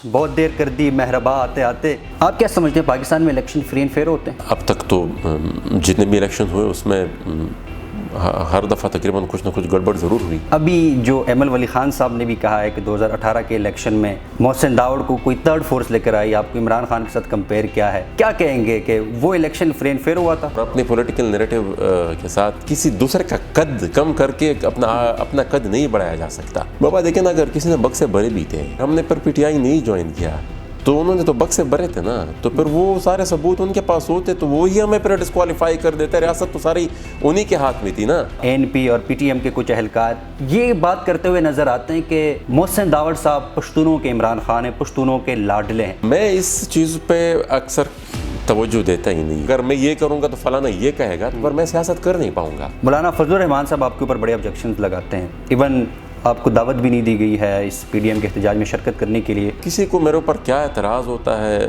بہت دیر کر دی مہرباں آتے آتے. آپ کیا سمجھتے ہیں پاکستان میں الیکشن فری اینڈ فیئر ہوتے ہیں؟ اب تک تو جتنے بھی الیکشن ہوئے اس میں ہر دفعہ تقریباً کچھ نہ کچھ گڑبڑ ضرور ہوئی. ابھی جو ایمل ولی خان صاحب نے بھی کہا ہے کہ 2018 کے الیکشن میں محسن داوڑ کو کوئی تھرڈ فورس لے کر آئی، آپ کو عمران خان کے ساتھ کمپیئر کیا ہے، کیا کہیں گے کہ وہ الیکشن فری اینڈ فیئر ہوا تھا؟ اپنے پولیٹیکل نیریٹو کے ساتھ کسی دوسرے کا قد کم کر کے اپنا قد نہیں بڑھایا جا سکتا. بابا دیکھیں نا، اگر کسی نے بکسے بھرے بھی تھے، ہم نے پر پی ٹی آئی نہیں جوائن کیا تو انہوں نے تو بکسے بھرے تھے نا، تو پھر وہ سارے ثبوت ان کے پاس ہوتے تو وہی ہمیں پھر ڈسکوالیفائی کر دیتے. ریاست تو ساری انہی کے ہاتھ میں تھی نا. این پی اور پی ٹی ایم کے کچھ اہلکار یہ بات کرتے ہوئے نظر آتے ہیں کہ محسن داوڑ صاحب پشتونوں کے عمران خان ہیں، پشتونوں کے لاڈلے ہیں. میں اس چیز پہ اکثر توجہ دیتا ہی نہیں. اگر میں یہ کروں گا تو فلانا یہ کہے گا، پر میں سیاست کر نہیں پاؤں گا. مولانا فضل الرحمان صاحب آپ کے اوپر بڑے آبجیکشنز لگاتے ہیں، ایون آپ کو دعوت بھی نہیں دی گئی ہے اس پی ڈی ایم کے احتجاج میں شرکت کرنے کے لیے. کسی کو میرے اوپر کیا اعتراض ہوتا ہے،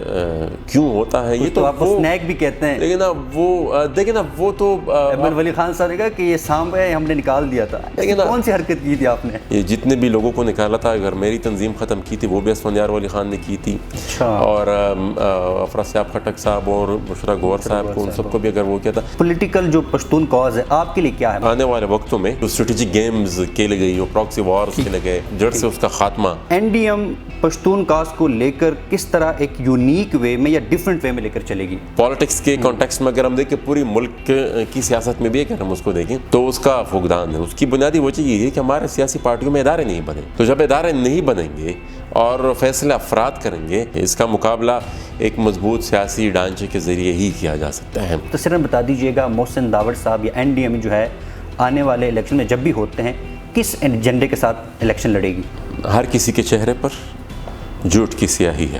کیوں ہوتا ہے، یہ تو آپ کو سنیک بھی کہتے ہیں. لیکن وہ تو ایمل ولی خان صاحب نے کہا کہ یہ سانپ ہے، ہم نے نکال دیا تھا. کون سی حرکت کی تھی آپ نے؟ یہ جتنے بھی لوگوں کو نکالا تھا، اگر میری تنظیم ختم کی تھی وہ بھی اسفندیار ولی خان نے کی تھی، اور افراسیاب خٹک صاحب اور بشرا گوہر صاحب کو، ان سب کو بھی اگر وہ کیا تھا. پولیٹیکل جو پشتون کاز ہے آپ کے لیے کیا ہے؟ آنے والے وقتوں میں جو اسٹریٹجک گیمز کھیلے گئی، پراکسی وارز کھیلے گئے، جڑ سے اس کا خاتمہ. N D M Pashtun cause کو لے کر کس طرح ایک یونیک وے میں یا ڈیفرنٹ وے میں لے کر چلے گی؟ پالیٹکس کے کانٹیکسٹ میں اگر ہم دیکھیں، پوری ملک کی سیاست میں بھی اگر ہم اس کو دیکھیں تو اس کا فقدان ہے. اس کی بنیادی وجہ یہ ہے کہ ہمارے سیاسی پارٹیوں میں ادارے نہیں بنے. تو جب ادارے نہیں بنیں گے اور فیصلے افراد کریں گے، اس کا مقابلہ ایک مضبوط سیاسی ڈھانچے کے ذریعے ہی کیا جا سکتا ہے. تصویراً بتا دیجیے گا، محسن داوڑ صاحب یا این ڈی ایم جو ہے آنے والے الیکشن میں جب بھی ہوتے ہیں کس ایجنڈے کے ساتھ الیکشن لڑے گی؟ ہر کسی کے چہرے پر جھوٹ کی سیاہی ہے.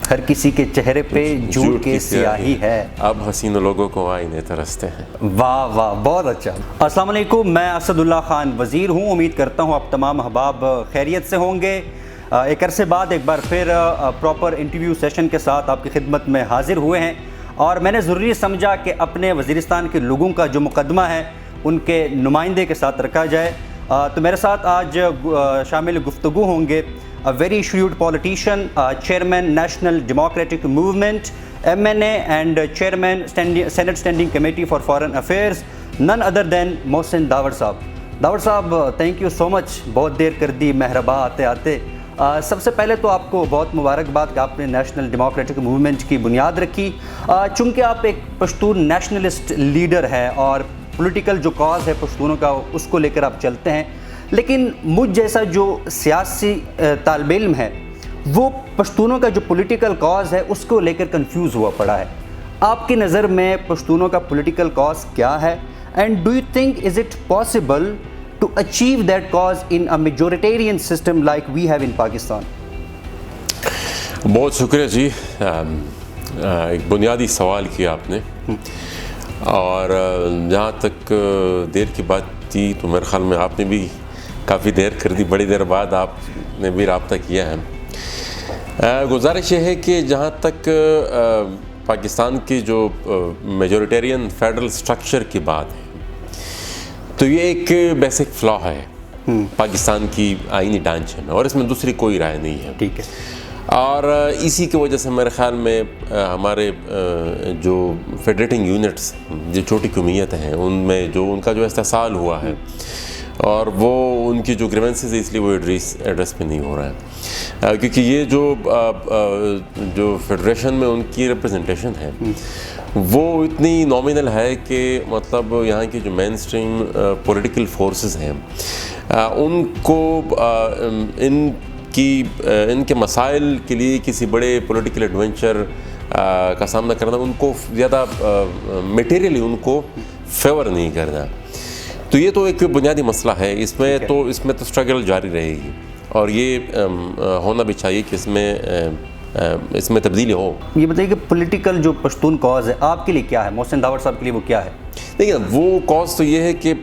ہر کسی کے چہرے پہ جھوٹ کی سیاہی ہے. اب حسین لوگوں کو آئینے ترستے ہیں. واہ واہ، بہت اچھا. السلام علیکم، میں اسد اللہ خان وزیر ہوں. امید کرتا ہوں آپ تمام احباب خیریت سے ہوں گے. ایک عرصے بعد ایک بار پھر پراپر انٹرویو سیشن کے ساتھ آپ کی خدمت میں حاضر ہوئے ہیں، اور میں نے ضروری سمجھا کہ اپنے وزیرستان کے لوگوں کا جو مقدمہ ہے ان کے نمائندے کے ساتھ رکھا جائے. تو میرے ساتھ آج شامل گفتگو ہوں گے very shrewd politician, chairman national democratic movement MNA and chairman senate standing committee for foreign affairs, none other than Mohsin Dawar sahib. Dawar صاحب، تھینک یو سو مچ، بہت دیر کر دی مہرباں آتے آتے. سب سے پہلے تو آپ کو بہت مبارکباد کہ آپ نے نیشنل ڈیموکریٹک موومنٹ کی بنیاد رکھی. چونکہ آپ ایک پشتون نیشنلسٹ لیڈر ہیں اور پولیٹیکل جو کاز ہے پشتونوں کا اس کو لے کر آپ چلتے ہیں، لیکن مجھ جیسا جو سیاسی طالب علم ہے وہ پشتونوں کا جو پولیٹیکل کاز ہے اس کو لے کر کنفیوز ہوا پڑا ہے. آپ کی نظر میں پشتونوں کا پولیٹیکل کاز کیا ہے، and do you think is it possible to achieve that cause in a majoritarian system like we have in Pakistan? بہت شکریہ جی. ایک بنیادی سوال کیا آپ نے، اور جہاں تک دیر کی بات تھی تو میرے خیال میں آپ نے بھی کافی دیر کر دی، بڑی دیر بعد آپ نے بھی رابطہ کیا ہے. گزارش یہ ہے کہ جہاں تک پاکستان کی جو میجورٹیرین فیڈرل سٹرکچر کی بات ہے تو یہ ایک بیسک فلا ہے پاکستان کی آئینی ڈھانچے میں، اور اس میں دوسری کوئی رائے نہیں ہے. ٹھیک ہے. اور اسی کی وجہ سے میرے خیال میں ہمارے جو فیڈریٹنگ یونٹس، جو چھوٹی قومیتیں ہیں، ان میں جو ان کا جو استحصال ہوا ہے اور وہ ان کی جو گریونسز ہے، اس لیے وہ ایڈریس پہ نہیں ہو رہا ہے، کیونکہ یہ جو فیڈریشن میں ان کی ریپرزنٹیشن ہے وہ اتنی نامینل ہے کہ مطلب یہاں کی جو مین اسٹریم پولیٹیکل فورسز ہیں ان کو ان کے مسائل کے لیے کسی بڑے پولیٹیکل ایڈونچر کا سامنا کرنا، ان کو زیادہ میٹیریلی ان کو فیور نہیں کرنا. تو یہ تو ایک بنیادی مسئلہ ہے. اس میں تو اسٹرگل جاری رہے گی، اور یہ ہونا بھی چاہیے کہ اس میں تبدیلی ہو. یہ بتائیے کہ پولیٹیکل جو پشتون کاز ہے آپ کے لیے کیا ہے، محسن داوڑ صاحب کے لیے وہ کیا ہے؟ دیکھیے، وہ کاز تو یہ ہے کہ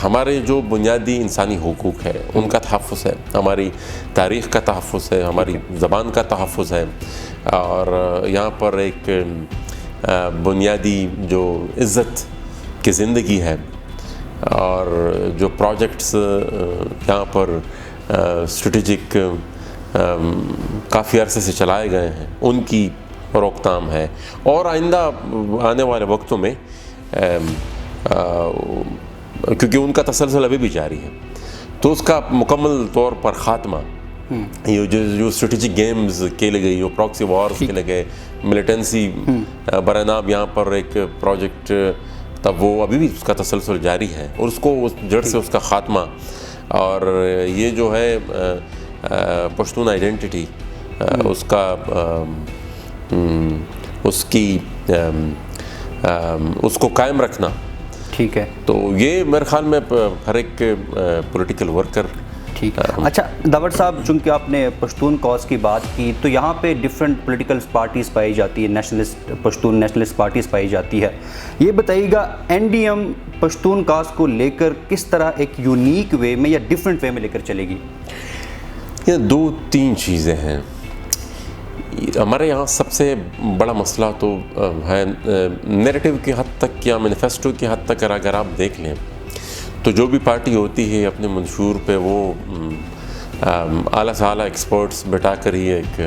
ہمارے جو بنیادی انسانی حقوق ہے ان کا تحفظ ہے، ہماری تاریخ کا تحفظ ہے، ہماری زبان کا تحفظ ہے، اور یہاں پر ایک بنیادی جو عزت کی زندگی ہے، اور جو پروجیکٹس یہاں پر اسٹریٹجک کافی عرصے سے چلائے گئے ہیں ان کی روک تھام ہے، اور آئندہ آنے والے وقتوں میں کیونکہ ان کا تسلسل ابھی بھی جاری ہے، تو اس کا مکمل طور پر خاتمہ، یہ جو اسٹریٹجک گیمز کھیلے گئے، جو پراکسی وارز کھیلے گئے، ملیٹنسی برائے نام یہاں پر ایک پروجیکٹ تب وہ ابھی بھی اس کا تسلسل جاری ہے، اور اس کو جڑ سے اس کا خاتمہ، اور یہ جو ہے پشتون آئیڈینٹی اس کا اس کو قائم رکھنا، ٹھیک ہے، تو یہ میرے خیال میں ہر ایک پولیٹیکل ورکر. ٹھیک ہے. اچھا داور صاحب، چونکہ آپ نے پشتون کاز کی بات کی، تو یہاں پہ ڈفرینٹ پولیٹیکل پارٹیز پائی جاتی ہے، نیشنلسٹ پشتون نیشنلسٹ پارٹیز پائی جاتی ہے. یہ بتائیے گا N D M Pashtun cause کو لے کر کس طرح ایک یونیک وے میں یا ڈفرینٹ وے میں لے کر چلے گی؟ یہ 2-3 چیزیں ہیں. ہمارے یہاں سب سے بڑا مسئلہ تو ہے نیریٹو کی حد تک یا مینیفیسٹو کی حد تک اگر آپ دیکھ لیں تو جو بھی پارٹی ہوتی ہے اپنے منشور پہ وہ اعلیٰ سے اعلیٰ ایکسپرٹس بٹھا کر ہی ایک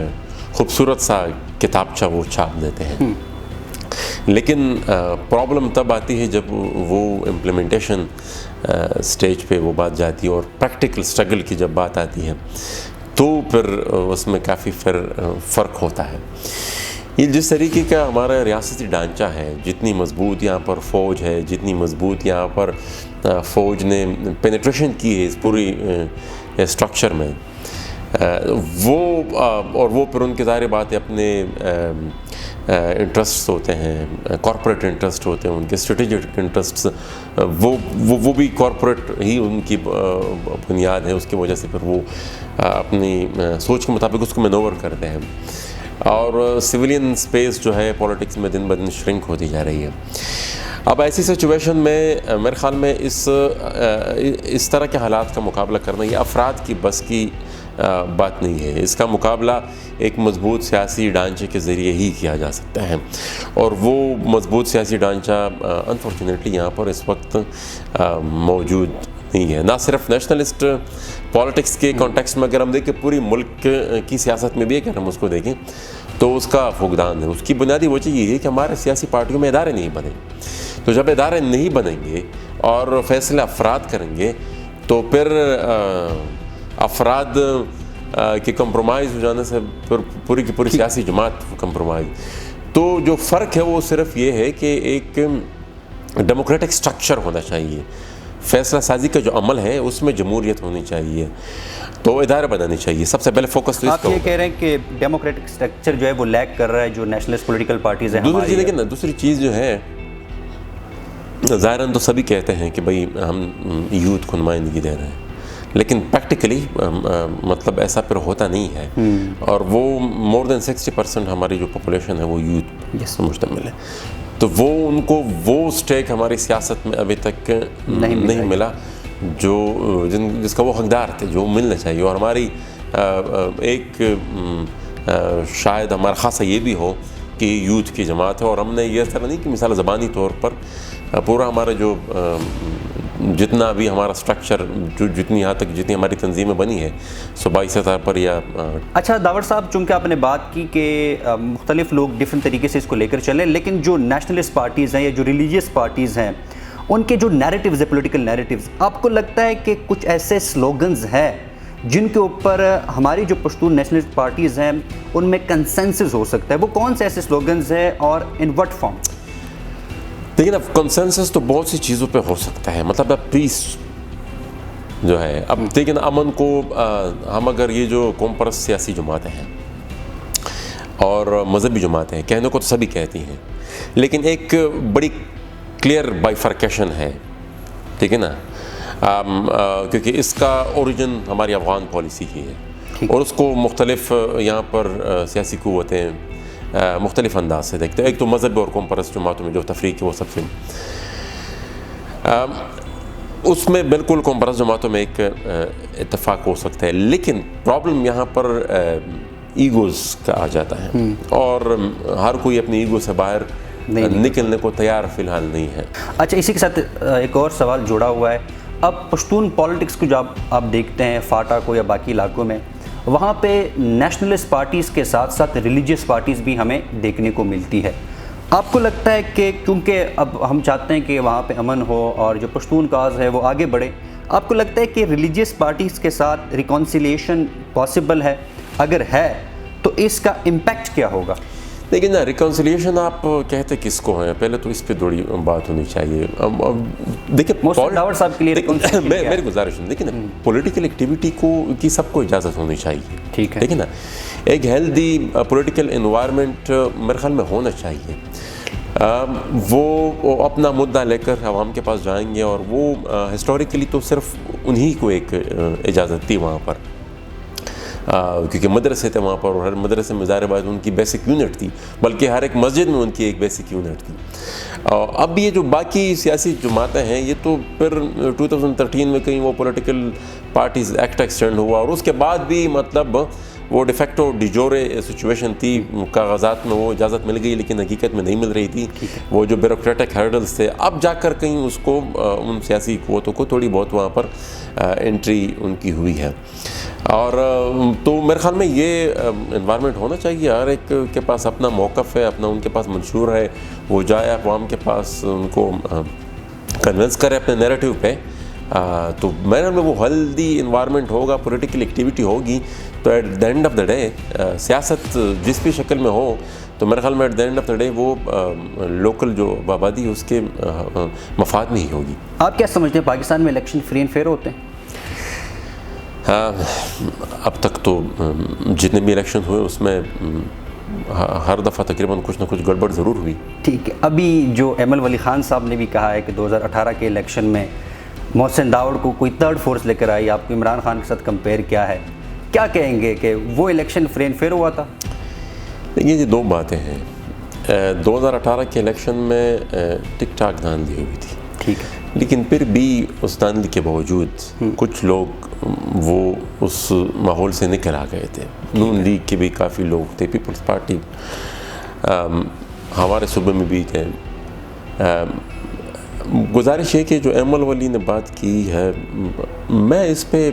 خوبصورت سا کتابچہ وہ چھاپ دیتے ہیں، لیکن پرابلم تب آتی ہے جب وہ امپلیمنٹیشن سٹیج پہ وہ بات جاتی ہے، اور پریکٹیکل سٹرگل کی جب بات آتی ہے تو پھر اس میں کافی فرق ہوتا ہے. یہ جس طریقے کا ہمارا ریاستی ڈھانچہ ہے، جتنی مضبوط یہاں پر فوج ہے، جتنی مضبوط یہاں پر فوج نے پینیٹریشن کی ہے اس پوری اسٹرکچر میں، وہ پھر ان کے ظاہر بات ہے اپنے انٹرسٹس ہوتے ہیں، کارپوریٹ انٹرسٹ ہوتے ہیں، ان کے اسٹریٹجک انٹرسٹس، وہ بھی کارپوریٹ ہی ان کی بنیاد ہے، اس کی وجہ سے پھر وہ اپنی سوچ کے مطابق اس کو مینوور کرتے ہیں، اور سویلین سپیس جو ہے پولیٹکس میں دن بدن شرنک ہوتی جا رہی ہے. اب ایسی سچویشن میں میرے خیال میں اس طرح کے حالات کا مقابلہ کرنا یہ افراد کی بس کی بات نہیں ہے. اس کا مقابلہ ایک مضبوط سیاسی ڈھانچے کے ذریعے ہی کیا جا سکتا ہے، اور وہ مضبوط سیاسی ڈھانچہ انفارچونیٹلی یہاں پر اس وقت موجود نہیں ہے. نہ صرف نیشنلسٹ پالیٹکس کے کانٹیکسٹ میں اگر ہم دیکھیں، پوری ملک کی سیاست میں بھی اگر ہم اس کو دیکھیں تو اس کا فقدان ہے. اس کی بنیادی وجہ یہ ہے کہ ہمارے سیاسی پارٹیوں میں ادارے نہیں بنے. تو جب ادارے نہیں بنیں گے اور فیصلے افراد کریں گے تو پھر افراد کے کمپرومائز ہو جانے سے پھر پوری کی پوری سیاسی جماعت کمپرومائز. تو جو فرق ہے وہ صرف یہ ہے کہ ایک ڈیموکریٹک سٹرکچر ہونا چاہیے، فیصلہ سازی کا جو عمل ہے اس میں جمہوریت ہونی چاہیے، تو ادارے بنانے چاہیے. سب سے پہلے فوکس تو اس کا. آپ یہ کہہ رہے ہیں کہ ڈیموکریٹک سٹرکچر جو ہے وہ لیک کر رہا ہے جو نیشنلسٹ پولیٹیکل پارٹیز ہیں ہماری. لیکن دوسری چیز جو ہے، ظاہراً تو سبھی کہتے ہیں کہ بھئی ہم یوتھ کو نمائندگی دے رہے ہیں، لیکن پریکٹیکلی مطلب ایسا پھر ہوتا نہیں ہے، اور وہ مور دین 60% ہماری جو پاپولیشن ہے وہ یوتھ سے مشتمل ہے. تو وہ ان کو وہ سٹیک ہماری سیاست میں ابھی تک نہیں ملا جو جس کا وہ حقدار تھے، جو ملنا چاہیے. اور ہماری ایک شاید ہمارا خاصہ یہ بھی ہو کہ یوتھ کی جماعت ہے، اور ہم نے یہ طرح نہیں کہ مثال زبانی طور پر پورا ہمارا جو جتنا بھی ہمارا سٹرکچر جو جتنی یہاں تک جتنی ہماری تنظیمیں بنی ہے صوبائی سطح پر یا. اچھا داور صاحب، چونکہ آپ نے بات کی کہ مختلف لوگ ڈفرینٹ طریقے سے اس کو لے کر چلیں، لیکن جو نیشنلسٹ پارٹیز ہیں یا جو ریلیجیس پارٹیز ہیں ان کے جو نیریٹیوز ہیں، پولیٹیکل نیریٹیوز، آپ کو لگتا ہے کہ کچھ ایسے سلوگنز ہیں جن کے اوپر ہماری جو پشتون نیشنلسٹ پارٹیز ہیں ان میں کنسنسس ہو سکتا ہے؟ وہ کون سے ایسے سلوگنز ہیں اور ان وٹ فارم؟ لیکن اب کنسنسس تو بہت سی چیزوں پہ ہو سکتا ہے. مطلب اب پیس جو ہے، اب لیکن امن کو ہم اگر یہ جو قوم پرست سیاسی جماعتیں ہیں اور مذہبی جماعتیں ہیں، کہنے کو تو سبھی کہتی ہیں، لیکن ایک بڑی کلیئر بائیفرکیشن ہے، ٹھیک ہے نا، کیونکہ اس کا اوریجن ہماری افغان پالیسی کی ہے، اور اس کو مختلف یہاں پر سیاسی قوتیں مختلف انداز سے دیکھتے ہیں. ایک تو مذہب اور قوم پرست جماعتوں میں جو تفریق ہے وہ سب سے اس میں بالکل قوم پرست جماعتوں میں ایک اتفاق ہو سکتا ہے، لیکن پرابلم یہاں پر ایگوز کا آ جاتا ہے، اور ہر کوئی اپنی ایگو سے باہر نکلنے کو تیار فی الحال نہیں ہے. اچھا، اسی کے ساتھ ایک اور سوال جڑا ہوا ہے. اب پشتون پالیٹکس کو جب آپ دیکھتے ہیں فاٹا کو یا باقی علاقوں میں، وہاں پہ نیشنلسٹ پارٹیز کے ساتھ ساتھ ریلیجیس پارٹیز بھی ہمیں دیکھنے کو ملتی ہے. آپ کو لگتا ہے کہ کیونکہ اب ہم چاہتے ہیں کہ وہاں پہ امن ہو اور جو پشتون کاز ہے وہ آگے بڑھے, آپ کو لگتا ہے کہ ریلیجیس پارٹیز کے ساتھ ریکانسیلیشن پاسبل ہے؟ اگر ہے تو اس کا امپیکٹ کیا ہوگا؟ لیکن نا ریکنسیلیشن آپ کہتے کس کو ہیں؟ پہلے تو اس پہ تھوڑی بات ہونی چاہیے. دیکھیں داور صاحب کے لیے میری گزارش ہے, دیکھیں نا پولیٹیکل ایکٹیویٹی کی سب کو اجازت ہونی چاہیے. ٹھیک ہے, دیکھیں نا ایک ہیلدی پولیٹیکل انوائرمنٹ میرے خیال میں ہونا چاہیے. وہ اپنا مدعا لے کر عوام کے پاس جائیں گے, اور وہ ہسٹوریکلی تو صرف انہی کو ایک اجازت تھی وہاں پر, کیونکہ مدرسے تھے وہاں پر, اور ہر مدرسے میں ظاہر بات ان کی بیسک یونٹ تھی, بلکہ ہر ایک مسجد میں ان کی ایک بیسک یونٹ تھی. اب یہ جو باقی سیاسی جماعتیں ہیں یہ تو پھر 2013 میں کہیں وہ پولیٹیکل پارٹیز ایکٹ ایکسٹینڈ ہوا, اور اس کے بعد بھی مطلب وہ ڈیفیکٹو ڈیجورے سچویشن تھی, کاغذات میں وہ اجازت مل گئی لیکن حقیقت میں نہیں مل رہی تھی. وہ جو بیوروکریٹک ہرڈلز تھے, اب جا کر کہیں اس کو ان سیاسی قوتوں کو تھوڑی بہت وہاں پر انٹری ان کی ہوئی ہے. اور تو میرے خیال میں یہ انوائرمنٹ ہونا چاہیے, ہر ایک کے پاس اپنا موقف ہے, اپنا ان کے پاس منشور ہے, وہ جائے عوام کے پاس ان کو کنونس کرے اپنے نیریٹیو پہ. تو میرے خیال میں وہ ہیلدی انوائرمنٹ ہوگا, پولیٹیکل ایکٹیویٹی ہوگی, تو at the end of the day سیاست جس بھی شکل میں ہو تو میرے خیال میں at the end of the day وہ لوکل جو آبادی ہے اس کے مفاد میں ہی ہوگی. آپ کیا سمجھتے ہیں پاکستان میں الیکشن فری اینڈ فیئر ہوتے ہیں؟ اب تک تو جتنے بھی الیکشن ہوئے اس میں ہر دفعہ تقریباً کچھ نہ کچھ گڑبڑ ضرور ہوئی. ٹھیک ہے, ابھی جو ایمل ولی خان صاحب نے بھی کہا ہے کہ 2018 کے الیکشن میں محسن داوڑ کو کوئی تھرڈ فورس لے کر آئی, آپ کو عمران خان کے ساتھ کمپیئر کیا ہے, کیا کہیں گے کہ وہ الیکشن فری اینڈ فیئر ہوا تھا؟ یہ دو باتیں ہیں. 2018 کے الیکشن میں ٹک ٹاک دھاندلی ہوئی تھی, ٹھیک ہے, لیکن پھر بھی اس دھاندلی کے باوجود کچھ لوگ وہ اس ماحول سے نکل آ گئے تھے. نون لیگ کے بھی کافی لوگ تھے, پیپلز پارٹی ہمارے صوبے میں بھی تھے. گزارش ہے کہ جو ایمل ولی نے بات کی ہے, میں اس پہ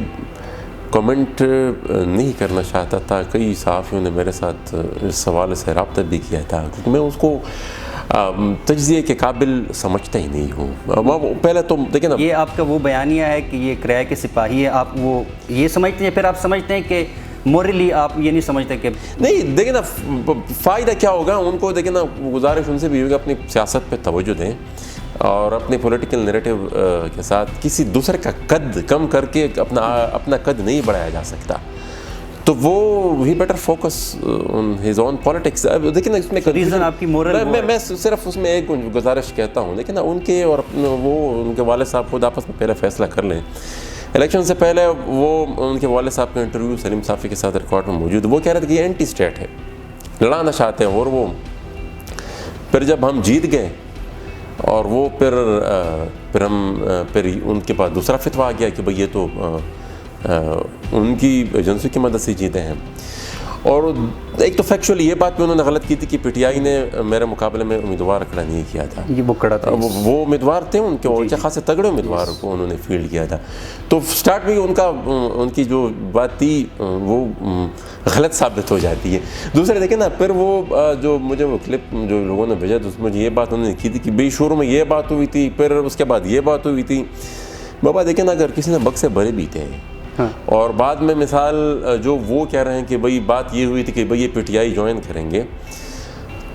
کمنٹ نہیں کرنا چاہتا تھا. کئی صحافیوں نے میرے ساتھ اس حوالے سے رابطہ بھی کیا تھا, کیونکہ میں اس کو تجزیے کے قابل سمجھتا ہی نہیں ہوں. پہلے تو دیکھیں نا, یہ آپ کا وہ بیانیہ ہے کہ یہ کرائے کے سپاہی ہے, آپ وہ یہ سمجھتے ہیں, پھر آپ سمجھتے ہیں کہ مورلی آپ یہ نہیں سمجھتے کہ نہیں, دیکھیں نا فائدہ کیا ہوگا ان کو. دیکھیں نا گزارش ان سے بھی ہوگی اپنی سیاست پہ توجہ دیں, اور اپنے پولیٹیکل نیریٹیو کے ساتھ کسی دوسرے کا قد کم کر کے اپنا قد نہیں بڑھایا جا سکتا. تو وہ ہی better focus on his own politics. دیکھیں نا اس میں ریزن آپ کی مورل, میں صرف اس میں ایک گزارش کہتا ہوں, لیکن ان کے اور وہ ان کے والد صاحب خود آپس میں پہلے فیصلہ کر لیں. الیکشن سے پہلے وہ ان کے والد صاحب کا انٹرویو سلیم صافی کے ساتھ ریکارڈ میں موجود, وہ کہہ رہے تھے کہ یہ اینٹی اسٹیٹ ہے, لڑانا چاہتے ہیں. اور وہ پھر جب ہم جیت گئے اور وہ پھر ان کے پاس دوسرا فتویٰ آ گیا کہ بھئی یہ تو ان کی ایجنسی کی مدد سے جیتے ہیں. اور ایک تو فیکچولی یہ بات بھی انہوں نے غلط کی تھی کہ پی ٹی آئی نے میرے مقابلے میں امیدوار کھڑا نہیں کیا تھا. یہ وہ کھڑا تھا, وہ امیدوار تھے ان کے, اور خاصے تگڑے امیدوار کو انہوں نے فیلڈ کیا تھا. تو سٹارٹ میں ان کی جو بات تھی وہ غلط ثابت ہو جاتی ہے. دوسرے دیکھیں نا, پھر وہ جو مجھے وہ کلپ جو لوگوں نے بھیجا تو اس میں یہ بات انہوں نے کی تھی کہ بے شروع میں یہ بات ہوئی تھی, پھر اس کے بعد یہ بات ہوئی تھی. بابا دیکھیں نا, اگر کسی نے بکسے بھرے بھی تھے اور بعد میں مثال جو وہ کہہ رہے ہیں کہ بھئی بات یہ ہوئی تھی کہ بھئی یہ پی ٹی آئی جوائن کریں گے,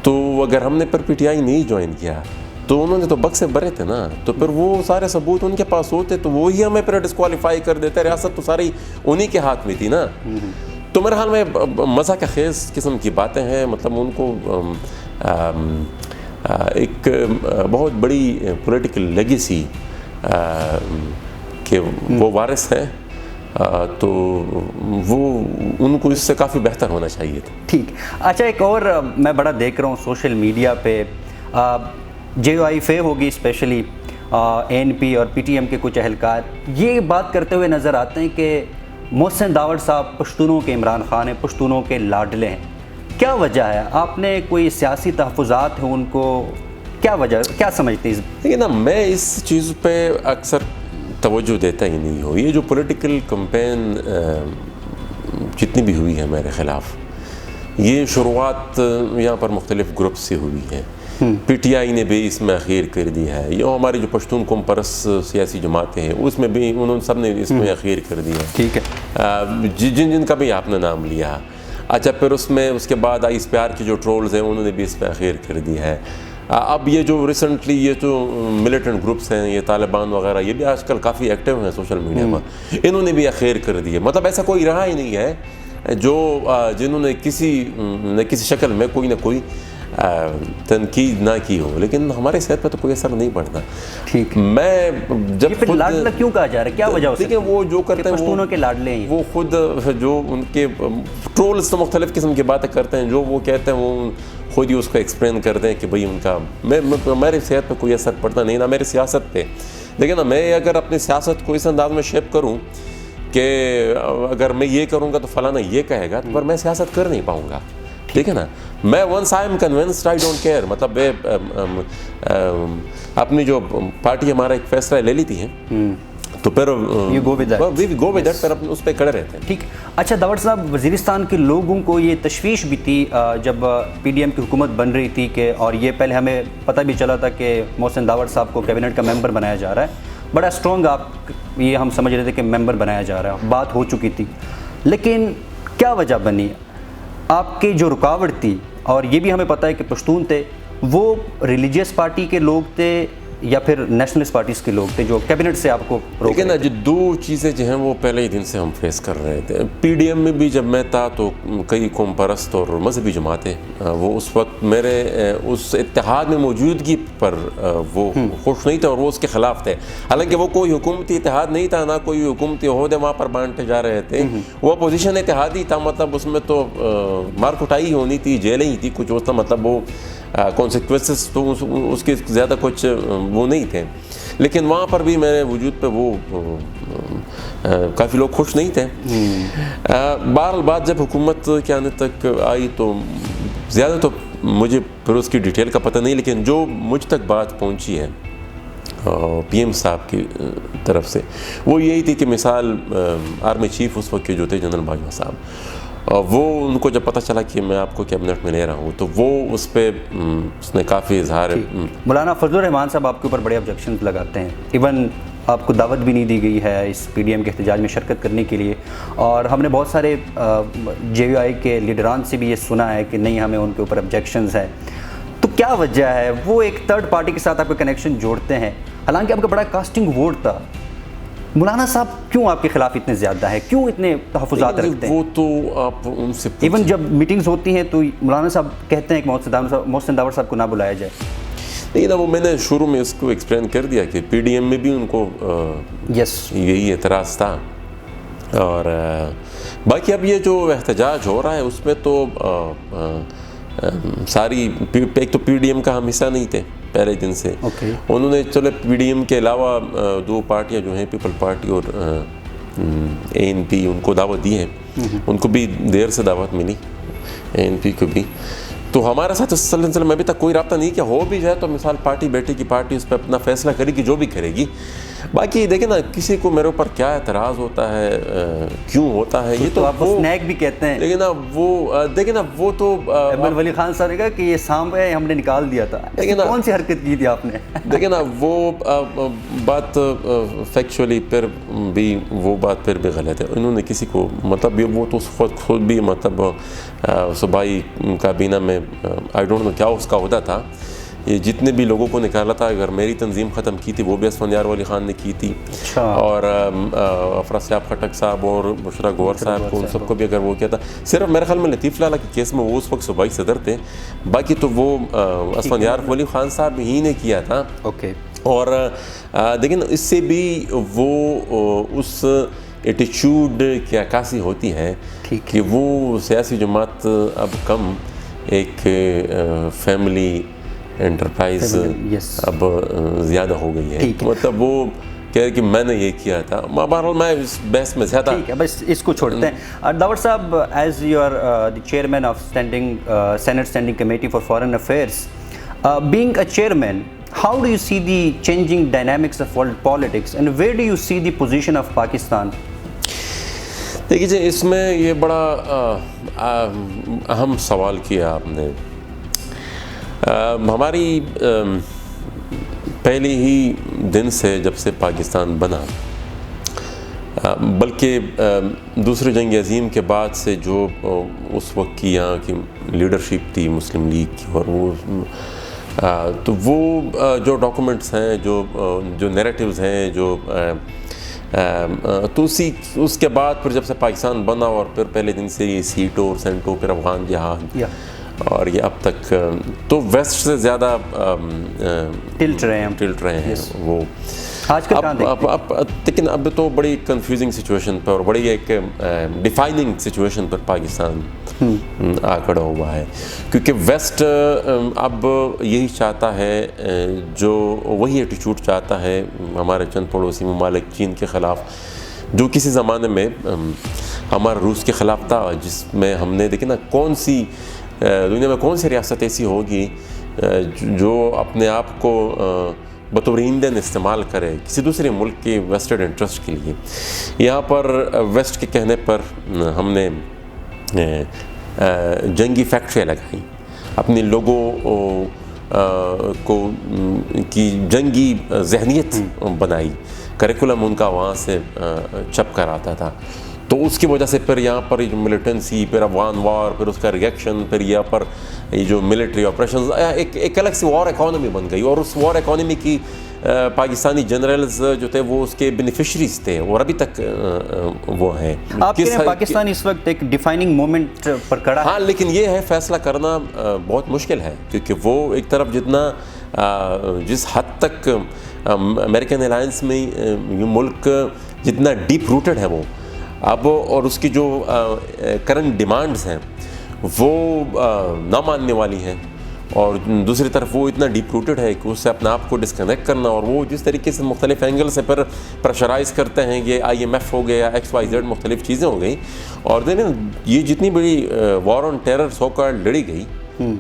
تو اگر ہم نے پھر پی ٹی آئی نہیں جوائن کیا تو انہوں نے تو بکسے بھرے تھے نا, تو پھر وہ سارے ثبوت ان کے پاس ہوتے تو وہی ہمیں پھر ڈسکوالیفائی کر دیتے. ریاست تو ساری انہی کے ہاتھ میں تھی نا. تو میرے خیال میں مزہ کا خیز قسم کی باتیں ہیں, مطلب ان کو ایک بہت بڑی پولیٹیکل لیگیسی کہ وہ وارث ہیں, تو وہ ان کو اس سے کافی بہتر ہونا چاہیے تھا. ٹھیک. اچھا, ایک اور میں بڑا دیکھ رہا ہوں سوشل میڈیا پہ, جے او آئی فے ہوگی اسپیشلی اے این پی اور پی ٹی ایم کے کچھ اہلکار یہ بات کرتے ہوئے نظر آتے ہیں کہ محسن داوڑ صاحب پشتونوں کے عمران خان ہیں, پشتونوں کے لاڈلے ہیں. کیا وجہ ہے؟ آپ نے کوئی سیاسی تحفظات ہیں ان کو, کیا وجہ, کیا سمجھتے ہیں؟ لیکن نا میں اس چیز پہ اکثر توجہ دیتا ہی نہیں ہوں. یہ جو پولیٹیکل کمپین جتنی بھی ہوئی ہے میرے خلاف، یہ شروعات یہاں پر مختلف گروپ سے ہوئی ہے. پی ٹی آئی نے بھی اس میں اخیر کر دی ہے، یہ ہماری جو پشتون قوم پرست سیاسی جماعتیں ہیں اس میں بھی انہوں سب نے اس میں اخیر کر دی ہے. ٹھیک ہے، جن کا بھی آپ نے نام لیا. اچھا پھر اس کے بعد آئی اس پیار کے جو ٹرولز ہیں انہوں نے بھی اس پہ اخیر کر دی ہے. اب یہ جو ریسنٹلی یہ جو ملیٹنٹ گروپس ہیں، یہ طالبان وغیرہ، یہ بھی آج کل کافی ایکٹیو ہیں سوشل میڈیا پر، انہوں نے بھی اخیر کر دی ہے. مطلب ایسا کوئی رہا ہی نہیں ہے جو جنہوں نے کسی شکل میں کوئی نہ کوئی تنقید نہ کی ہو. لیکن ہمارے صحت پہ تو کوئی اثر نہیں پڑتا. ٹھیک، میں جب خود لاڈلا کیوں کہا جا رہا ہے، کیا وجہ ہو سکتی ہے؟ دیکھیں وہ جو کرتے ہیں پشتونوں کے لاڈلے ہیں، وہ خود جو ان کے ٹرولز تو مختلف قسم کی باتیں کرتے ہیں، جو وہ کہتے ہیں وہ خود ہی اس کو ایکسپلین کرتے ہیں کہ بھئی ان کا میری صحت پہ کوئی اثر پڑتا نہیں، نہ میری سیاست پہ. لیکن نا میں اگر اپنی سیاست کو اس انداز میں شیپ کروں کہ اگر میں یہ کروں گا تو فلانا یہ کہے گا، تو پر میں سیاست کر نہیں پاؤں گا. ٹھیک ہے نا. میں once I am convinced I don't care. مطلب اپنی جو پارٹی ہمارا ایک فیصلہ لے لیتی ہے تو پھر گو ود دیٹ، پھر اس پہ کڑے رہتے ہیں. ٹھیک. اچھا داور صاحب، وزیرستان کے لوگوں کو یہ تشویش بھی تھی جب پی ڈی ایم کی حکومت بن رہی تھی کہ، اور یہ پہلے ہمیں پتہ بھی چلا تھا کہ محسن داور صاحب کو کیبنٹ کا ممبر بنایا جا رہا ہے، بڑا اسٹرانگ آپ یہ ہم سمجھ رہے تھے کہ ممبر بنایا جا رہا ہے، بات ہو چکی تھی. لیکن کیا وجہ بنی آپ کی جو رکاوٹ تھی؟ اور یہ بھی ہمیں پتہ ہے کہ پشتون تھے، وہ ریلیجیس پارٹی کے لوگ تھے یا پھر نیشنلسٹ پارٹیز کے لوگ تھے جو کیبنٹ سے آپ کو روک؟ لیکن نا جو دو چیزیں جو ہیں وہ پہلے ہی دن سے ہم فیس کر رہے تھے. پی ڈی ایم میں بھی جب میں تھا تو کئی قوم پرست اور مذہبی جماعتیں وہ اس وقت میرے اس اتحاد میں موجودگی پر وہ خوش نہیں تھے اور وہ اس کے خلاف تھے. حالانکہ وہ کوئی حکومتی اتحاد نہیں تھا، نہ کوئی حکومتی عہدے وہاں پر بانٹے جا رہے تھے. وہ اپوزیشن اتحادی تھا، مطلب اس میں تو مار کٹائی ہونی تھی، جیلیں ہی تھی کچھ. ہوتا مطلب وہ کانسیکوینسز تو اس کے زیادہ کچھ وہ نہیں تھے. لیکن وہاں پر بھی میرے وجود پہ وہ کافی لوگ خوش نہیں تھے. بہرحال بات جب حکومت کے آنے تک آئی تو زیادہ تو مجھے پھر اس کی ڈیٹیل کا پتہ نہیں، لیکن جو مجھ تک بات پہنچی ہے پی ایم صاحب کی طرف سے وہ یہی تھی کہ مثال آرمی چیف اس وقت کے جو تھے جنرل باجوہ صاحب، وہ ان کو جب پتہ چلا کہ میں آپ کو کیبنٹ میں لے رہا ہوں تو وہ اس پہ اس نے کافی اظہار. مولانا فضل الرحمان صاحب آپ کے اوپر بڑے آبجیکشنز لگاتے ہیں، ایون آپ کو دعوت بھی نہیں دی گئی ہے اس پی ڈی ایم کے احتجاج میں شرکت کرنے کے لیے. اور ہم نے بہت سارے جے یو آئی کے لیڈران سے بھی یہ سنا ہے کہ نہیں ہمیں ان کے اوپر آبجیکشنز ہے. تو کیا وجہ ہے؟ وہ ایک تھرڈ پارٹی کے ساتھ آپ کا کنیکشن جوڑتے ہیں، حالانکہ آپ کا بڑا کاسٹنگ ووٹ تھا. مولانا صاحب کیوں آپ کے خلاف اتنے زیادہ ہے، کیوں اتنے تحفظات رکھتے ہیں؟ وہ تو آپ ان سے ایون جب میٹنگز ہوتی ہیں تو مولانا صاحب کہتے ہیں کہ محسن داور صاحب کو نہ بلایا جائے. نہیں نا، وہ میں نے شروع میں اس کو ایکسپلین کر دیا کہ پی ڈی ایم میں بھی ان کو یہی اعتراض تھا. اور باقی اب یہ جو احتجاج ہو رہا ہے اس میں تو ساری ایک تو پی ڈی ایم کا ہم حصہ نہیں تھے پہلے دن سے. انہوں نے چلو پی ڈی ایم کے علاوہ دو پارٹیاں جو ہیں پیپل پارٹی اور اے این پی، ان کو دعوت دی ہے. ان کو بھی دیر سے دعوت ملی، اے این پی کو بھی. تو ہمارے ساتھ اس سلسلے میں ابھی تک کوئی رابطہ نہیں کیا. ہو بھی جائے تو مثال پارٹی بیٹے کی پارٹی اس پہ اپنا فیصلہ کرے گی جو بھی کرے گی. باقی دیکھیں نا کسی کو میرے اوپر کیا اعتراض ہوتا ہے، کیوں ہوتا ہے، یہ تو آپ اسنیک بھی کہتے ہیں. لیکن نا وہ دیکھیں نا وہ تو احمد ولی خان صاحب نے کہا کہ یہ سانپ ہے ہم نے نکال دیا تھا. کون سی حرکت کی تھی آپ نے؟ دیکھیں نا وہ بات فیکچولی پھر بھی وہ بات پھر بھی غلط ہے. انہوں نے کسی کو مطلب وہ تو خود بھی مطلب صوبائی کابینہ میں آئی ڈونٹ نو کیا اس کا عہدہ تھا، یہ جتنے بھی لوگوں کو نکالا تھا اگر میری تنظیم ختم کی تھی وہ بھی اسفندیار ولی خان نے کی تھی. اور افراسیاب خٹک صاحب اور بشرا گوہر صاحب کو ان سب کو بھی اگر وہ کیا تھا. صرف میرے خیال میں لطیف لالہ کے کیس میں وہ اس وقت صوبائی صدر تھے، باقی تو وہ اسفندیار ولی خان صاحب ہی نے کیا تھا. اور لیکن اس سے بھی وہ اس ایٹیچیوڈ کی عکاسی ہوتی ہے کہ وہ سیاسی جماعت اب کم ایک فیملی انٹرپرائز اب زیادہ ہو گئی ہے. مطلب وہ کہہ رہے کہ میں نے یہ کیا تھا. بہرحال میں اس بحث میں زیادہ ٹھیک ہے، بس اس کو چھوڑتے ہیں. داور صاحب، as you are the chairman of Senate standing committee for foreign affairs, being a chairman, how do you see the changing dynamics of world politics and where do you see the position of Pakistan? دیکھیے جی اس میں یہ بڑا اہم سوال کیا آپ نے. ہماری پہلے ہی دن سے جب سے پاکستان بنا، بلکہ دوسری جنگ عظیم کے بعد سے جو اس وقت کی یہاں کی لیڈرشپ تھی مسلم لیگ کی، اور وہ جو ڈاکومنٹس ہیں، جو نیریٹیوز ہیں، تو اس کے بعد پھر جب سے پاکستان بنا اور پھر پہلے دن سے یہ سیٹو اور سینٹو پھر افغان جہاد اور یہ اب تک تو ویسٹ سے زیادہ ٹلٹ رہے ہیں وہ آج کل. لیکن اب تو بڑی کنفیوزنگ سچویشن پر اور بڑی ایک ڈیفائننگ سچویشن پر پاکستان آ کھڑا ہوا ہے، کیونکہ ویسٹ اب یہی چاہتا ہے، جو وہی ایٹیچیوڈ چاہتا ہے ہمارے چند پڑوسی ممالک چین کے خلاف، جو کسی زمانے میں ہمارا روس کے خلاف تھا، جس میں ہم نے دیکھیں نا دنیا میں کون سی ریاست ایسی ہوگی جو اپنے آپ کو بطور ایندھن استعمال کرے کسی دوسرے ملک کے ویسٹڈ انٹرسٹ کے لیے. یہاں پر ویسٹ کے کہنے پر ہم نے جنگی فیکٹریاں لگائیں، اپنے لوگوں کو کی جنگی ذہنیت بنائی، کریکولم ان کا وہاں سے چھپ کر آتا تھا. تو اس کی وجہ سے پھر یہاں پر ملیٹنسی، پھر افغان وار، پھر اس کا ریئیکشن، پھر یہاں پر یہ جو ملٹری آپریشنز ایک الگ سی وار اکانومی بن گئی، اور اس وار اکانومی کی پاکستانی جنرلز جو تھے وہ اس کے بینیفیشریز تھے اور ابھی تک وہ ہیں. آپ کہہ رہے ہیں پاکستان اس وقت ایک ڈیفائننگ مومنٹ پر کھڑا ہے. ہاں، لیکن یہ ہے فیصلہ کرنا بہت مشکل ہے، کیونکہ وہ ایک طرف جس حد تک امریکن الائنس میں یہ ملک جتنا ڈیپ روٹڈ ہے وہ اب، اور اس کی جو کرنٹ ڈیمانڈز ہیں وہ نہ ماننے والی ہیں، اور دوسری طرف وہ اتنا ڈیپ روٹڈ ہے کہ اس سے اپنے آپ کو ڈسکنیکٹ کرنا، اور وہ جس طریقے سے مختلف اینگل سے پھر پریشرائز کرتے ہیں، یہ IMF ہو گیا، XYZ مختلف چیزیں ہو گئی، اور دیکھیں یہ جتنی بڑی وار آن ٹیرر سو کالڈ لڑی گئی،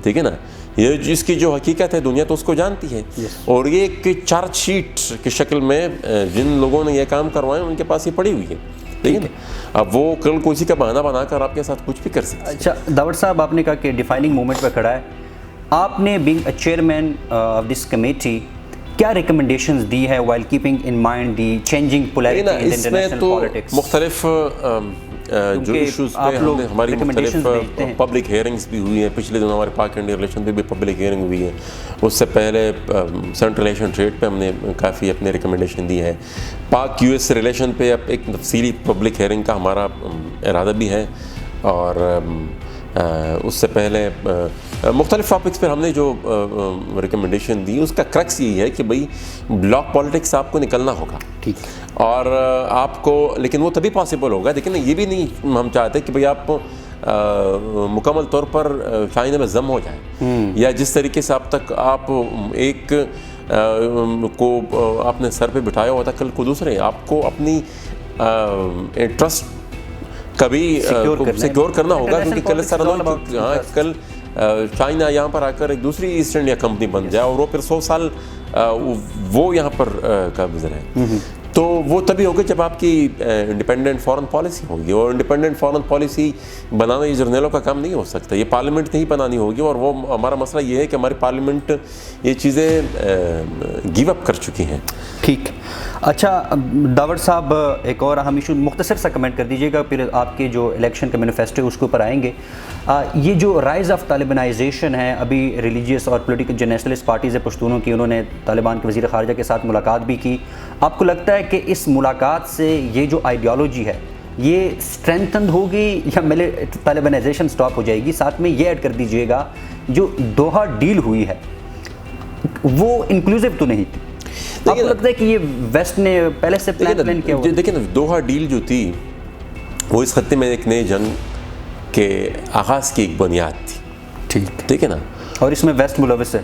ٹھیک ہے نا، یہ جس کی جو حقیقت ہے دنیا تو اس کو جانتی ہے، اور یہ ایک چارج شیٹ کی شکل میں جن لوگوں نے یہ کام کروائے ان کے پاس یہ پڑی ہوئی ہے. لیکن اب وہ کل کسی کا بہانہ بنا کر آپ کے ساتھ کچھ بھی کر سکتے ہیں. اچھا داور صاحب، آپ نے کہا کہ ڈیفائننگ مومنٹ پہ کھڑا ہے، آپ نے being a chairman of this committee کیا ریکمنڈیشنز دی ہے while keeping in mind the changing polarity in international politics? مختلف جو ایشوز پہ ہماری مختلف پبلک ہیئرنگز بھی ہوئی ہیں. پچھلے دنوں ہمارے پاک انڈیا ریلیشن پہ بھی پبلک ہیئرنگ ہوئی ہے. اس سے پہلے سینٹرل ایشین ٹریڈ پہ ہم نے کافی اپنے ریکمنڈیشن دی ہے. پاک US ریلیشن پہ اب ایک تفصیلی پبلک ہیئرنگ کا ہمارا ارادہ بھی ہے. اور اس سے پہلے مختلف ٹاپکس پر ہم نے جو ریکمنڈیشن دی اس کا کرکس یہی ہے کہ بھئی بلاک پالیٹکس آپ کو نکلنا ہوگا. ٹھیک. اور آپ کو، لیکن وہ تبھی پاسبل ہوگا، لیکن یہ بھی نہیں ہم چاہتے کہ بھئی آپ مکمل طور پر چائنا میں ضم ہو جائیں، یا جس طریقے سے اب تک آپ ایک کو آپ نے سر پہ بٹھایا ہوا تھا، کل کو دوسرے آپ کو اپنی انٹرسٹ کبھی سیکیور کرنا ہوگا. کیونکہ کل کل چائنا یہاں پر آ کر ایک دوسری ایسٹ انڈیا کمپنی بن جائے اور وہ پھر 100 سال وہ یہاں پر قابض رہے، تو وہ تبھی ہوگا جب آپ کی انڈیپینڈنٹ فارن پالیسی ہوگی. اور انڈیپینڈنٹ فارن پالیسی بنانا یہ جرنیلوں کا کام نہیں ہو سکتا، یہ پارلیمنٹ نے ہی بنانی ہوگی. اور وہ ہمارا مسئلہ یہ ہے کہ ہماری پارلیمنٹ یہ چیزیں گیو اپ کر چکی ہیں. ٹھیک. اچھا داور صاحب، ایک اور اہم ایشو مختصر سا کمنٹ کر دیجیے گا، پھر آپ کے جو الیکشن کا مینیفیسٹو اس کے اوپر آئیں گے. یہ جو رائز آف طالبانائزیشن ہے، ابھی ریلیجیس اور پولیٹیکل جو نیشنلسٹ پارٹیز ہے پشتونوں کی، انہوں نے طالبان کے وزیر خارجہ کے ساتھ ملاقات بھی کی. آپ کو لگتا ہے کہ اس ملاقات سے یہ جو آئیڈیالوجی ہے یہ اسٹرینتھنڈ ہوگی یا طالبانائزیشن سٹاپ ہو جائے گی؟ ساتھ میں یہ ایڈ کر دیجیے گا جو دوحہ ڈیل ہوئی ہے وہ انکلوسیو تو نہیں تھی. آپ کو لگتا ہے کہ یہ ویسٹ نے پہلے سے پلان کیا ہوا؟ دیکھیں دوحہ ڈیل جو تھی وہ اس خطے میں ایک نئے جنگ کے آغاز کی ایک بنیاد تھی. ٹھیک ہے نا. اور اس میں ویسٹ ملوث ہے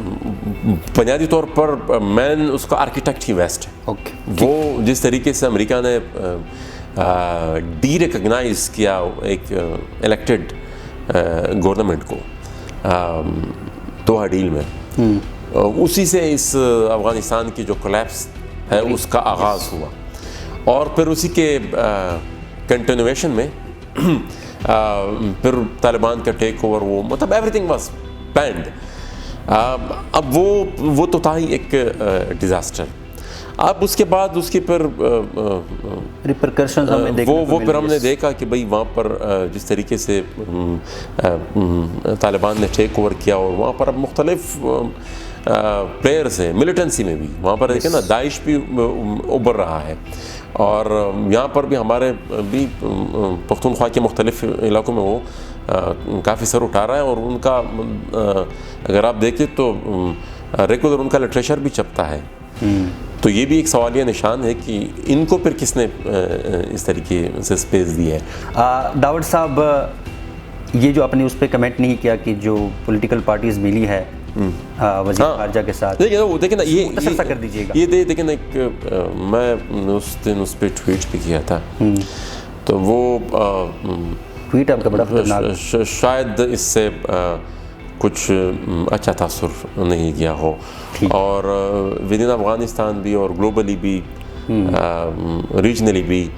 بنیادی طور پر. مین اس کا آرکیٹیکٹ ہی ویسٹ ہے. وہ جس طریقے سے امریکہ نے ڈی ریکگنائز کیا ایک الیکٹڈ گورنمنٹ کو دوحہ ڈیل میں، اسی سے اس افغانستان کی جو کولیپس ہے اس کا آغاز ہوا. اور پھر اسی کے کنٹینویشن میں پھر طالبان کا ٹیک اوور، وہ مطلب ایوری تھنگ واز پلانڈ. اب وہ تو تھا ہی ایک ڈیزاسٹر. اب اس کے بعد اس کی پھر ریپرکشنز وہ پھر ہم نے دیکھا کہ بھئی وہاں پر جس طریقے سے طالبان نے ٹیک اوور کیا، اور وہاں پر اب مختلف پلیئرز ہیں ملیٹنسی میں بھی. وہاں پر دیکھیں نا داعش بھی ابھر رہا ہے، اور یہاں پر بھی ہمارے بھی پختونخوا کے مختلف علاقوں میں وہ کافی سر اٹھا رہا ہے. اور ان کا اگر آپ دیکھیں تو ریگولر ان کا لٹریچر بھی چھپتا ہے. تو یہ بھی ایک سوالیہ نشان ہے کہ ان کو پھر کس نے اس طریقے سے سپیس دی ہے. داوڑ صاحب، یہ جو آپ نے اس پہ کمنٹ نہیں کیا کہ جو پولیٹیکل پارٹیز ملی ہے وزیر خارجہ کے ساتھ، دیکھیں نا یہ مختصر سا کر دیجیے گا. یہ دیکھیں نا ایک میں اس دن اس پہ ٹویٹ بھی کیا تھا، تو وہ ٹویٹ آپ کا بڑا خطرناک، شاید اس سے کچھ اچھا تاثر نہیں کیا ہو. اور ود ان افغانستان بھی اور گلوبلی بھی ریجنلی بھی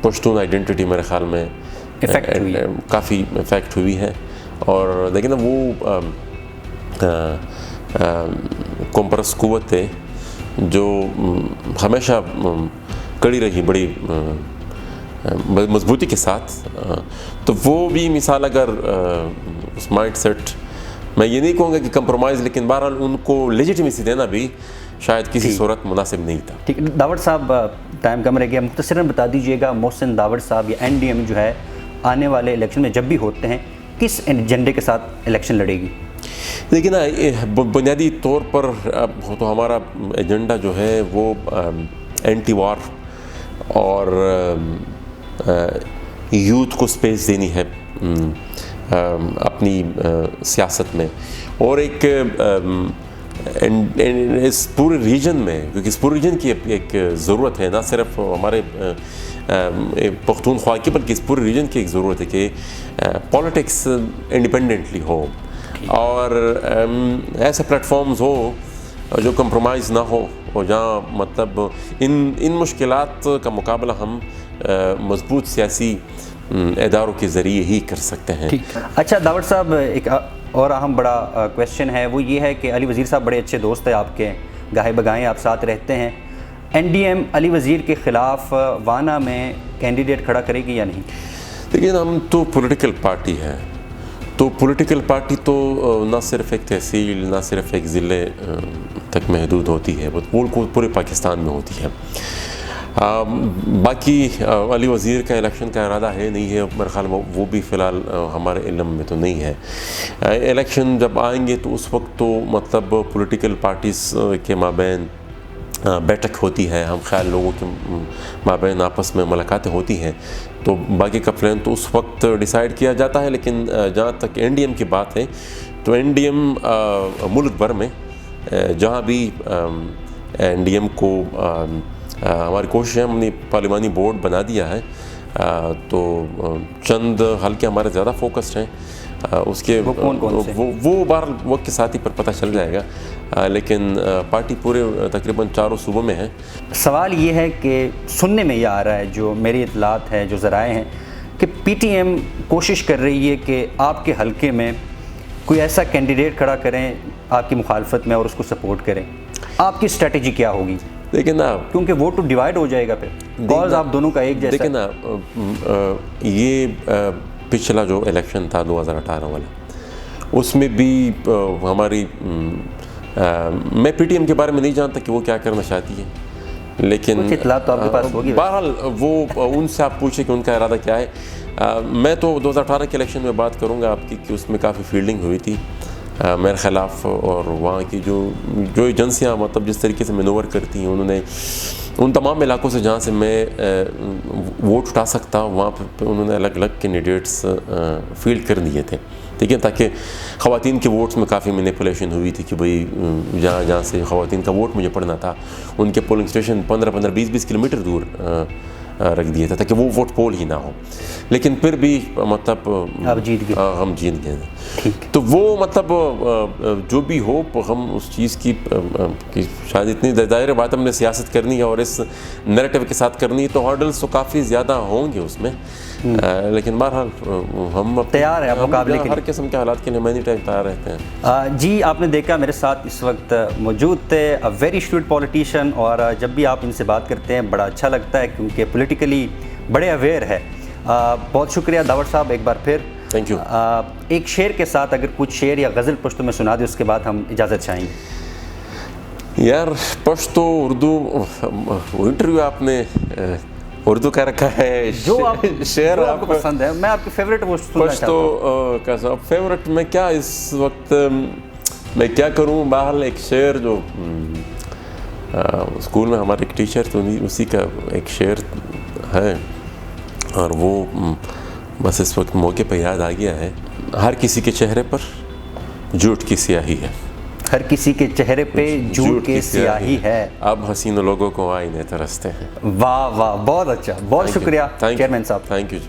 پشتون آئیڈینٹی میرے خیال میں کافی افیکٹ ہوئی ہے. اور لیکن وہ کمپرس قوت ہے جو ہمیشہ کڑی رہی بڑی مضبوطی کے ساتھ. تو وہ بھی مثال اگر اس مائنڈ سیٹ، میں یہ نہیں کہوں گا کہ کمپرومائز، لیکن بہرحال ان کو لیجیٹمیسی دینا بھی شاید کسی صورت مناسب نہیں تھا. ٹھیک. داوڑ صاحب ٹائم کم رہ گیا، مختصراً بتا دیجیے گا محسن داوڑ صاحب یا این ڈی ایم جو ہے آنے والے الیکشن میں جب بھی ہوتے ہیں کس ایجنڈے کے ساتھ الیکشن لڑے گی؟ لیکن بنیادی طور پر تو ہمارا ایجنڈا جو ہے وہ اینٹی وار اور یوتھ کو سپیس دینی ہے اپنی سیاست میں، اور ایک اس پورے ریجن میں، کیونکہ اس پورے ریجن کی ایک ضرورت ہے، نہ صرف ہمارے پختونخوا کی بلکہ اس پورے ریجن کی ایک ضرورت ہے کہ پالیٹکس انڈیپینڈنٹلی ہو، اور ایسے پلیٹ فارمز ہو جو کمپرومائز نہ ہو، اور جہاں مطلب ان مشکلات کا مقابلہ ہم مضبوط سیاسی اداروں کے ذریعے ہی کر سکتے ہیں. اچھا داوڑ صاحب، ایک اور اہم بڑا کویشچن ہے، وہ یہ ہے کہ علی وزیر صاحب بڑے اچھے دوست ہیں آپ کے، گاہے بگاہیں آپ ساتھ رہتے ہیں. این ڈی ایم علی وزیر کے خلاف وانا میں کینڈیڈیٹ کھڑا کرے گی یا نہیں؟ لیکن ہم تو پولیٹیکل پارٹی ہیں، تو پولیٹیکل پارٹی تو نہ صرف ایک تحصیل، نہ صرف ایک ضلع تک محدود ہوتی ہے، وہ پورے پاکستان میں ہوتی ہے. باقی علی وزیر کا الیکشن کا ارادہ ہے نہیں ہے، میرے خیال میں وہ بھی فی الحال ہمارے علم میں تو نہیں ہے. الیکشن جب آئیں گے تو اس وقت تو مطلب پولیٹیکل پارٹیز کے مابین بیٹھک ہوتی ہے، ہم خیال لوگوں کے مابین آپس میں ملاقاتیں ہوتی ہیں، تو باقی کا پلان تو اس وقت ڈیسائیڈ کیا جاتا ہے. لیکن جہاں تک این ڈی ایم کی بات ہے تو این ڈی ایم ملک بھر میں جہاں بھی این ڈی ایم کو ہماری کوشش ہے، ہم نے پارلیمانی بورڈ بنا دیا ہے، تو چند حلقے ہمارے زیادہ فوکسڈ ہیں. اس کے وہ بار وقت کے ساتھ ہی پر پتہ چل جائے گا، لیکن پارٹی پورے تقریباً 4 صوبوں میں ہے. سوال یہ ہے کہ سننے میں یہ آ رہا ہے، جو میری اطلاعات ہے، جو ذرائع ہیں، کہ پی ٹی ایم کوشش کر رہی ہے کہ آپ کے حلقے میں کوئی ایسا کینڈیڈیٹ کھڑا کریں آپ کی مخالفت میں اور اس کو سپورٹ کریں. آپ کی اسٹریٹجی کیا ہوگی؟ لیکن کیونکہ ووٹ تو ڈیوائڈ ہو جائے گا، پھر کاز آپ دونوں کا ایک جیسا. دیکھیں نا، یہ پچھلا جو الیکشن تھا 2018 والا، اس میں بھی ہماری میں پی ٹی ایم کے بارے میں نہیں جانتا کہ وہ کیا کرنا چاہتی ہے، لیکن بہرحال وہ ان سے آپ پوچھیں کہ ان کا ارادہ کیا ہے. میں تو 2018 کے الیکشن میں بات کروں گا آپ کی کہ اس میں کافی فیلڈنگ ہوئی تھی میرے خلاف، اور وہاں کی جو ایجنسیاں مطلب جس طریقے سے مینوور کرتی ہیں، انہوں نے ان تمام علاقوں سے جہاں سے میں ووٹ اٹھا سکتا وہاں پہ انہوں نے الگ الگ کینڈیڈیٹس فیلڈ کر دیے تھے، ٹھیک ہے، تاکہ خواتین کے ووٹس میں کافی مینیپولیشن ہوئی تھی کہ بھئی جہاں سے خواتین کا ووٹ مجھے پڑنا تھا، ان کے پولنگ اسٹیشن 15-20 کلومیٹر دور رکھ دیا تھا تاکہ وہ ووٹ پول ہی نہ ہو، لیکن پھر بھی مطلب آپ جیت گئے. ہم جیت گئے. تو وہ مطلب جو بھی ہو ہم اس چیز کی شاید اتنی ظاہر بات ہم نے سیاست کرنی ہے اور اس نیریٹو کے ساتھ کرنی ہے تو ہارڈلس تو کافی زیادہ ہوں گے اس میں، لیکن بہرحال ہم تیار ہیں مقابلے کے ہر قسم کے حالات کے لیے مینی ٹائم تیار رہتے ہیں. جی آپ نے دیکھا میرے ساتھ اس وقت موجود تھے ویری اسٹوڈ پولیٹیشین، اور جب بھی آپ ان سے بات کرتے ہیں بڑا اچھا لگتا ہے کیونکہ پولیٹیکلی بڑے اویئر ہے. بہت شکریہ داور صاحب ایک بار پھر. Thank you. ایک شعر کے ساتھ اگر کچھ شعر یا غزل پشتو میں سنا دیں اس کے بعد ہم اجازت چاہیں گے. یار پشتو اردو وہ انٹرویو آپ نے اردو کا رکھا ہے، جو آپ شعر آپ کو پسند ہے، میں آپ کے فیوریٹ وہ سننا چاہتا ہوں. پشتو کا فیوریٹ میں کیا اس وقت میں کیا کروں، بہرحال ایک شعر جو اسکول میں ہمارے ایک ٹیچر تو اسی کا ایک شعر ہے اور وہ بس اس وقت موقع پہ یاد آ گیا ہے. ہر کسی کے چہرے پر جھوٹ کی سیاہی ہے، ہر کسی کے چہرے پہ جھوٹ کی سیاہی ہے، اب حسین لوگوں کو آئینے ترستے ہیں. واہ واہ، بہت اچھا، بہت شکریہ چیئرمین صاحب. Thank you.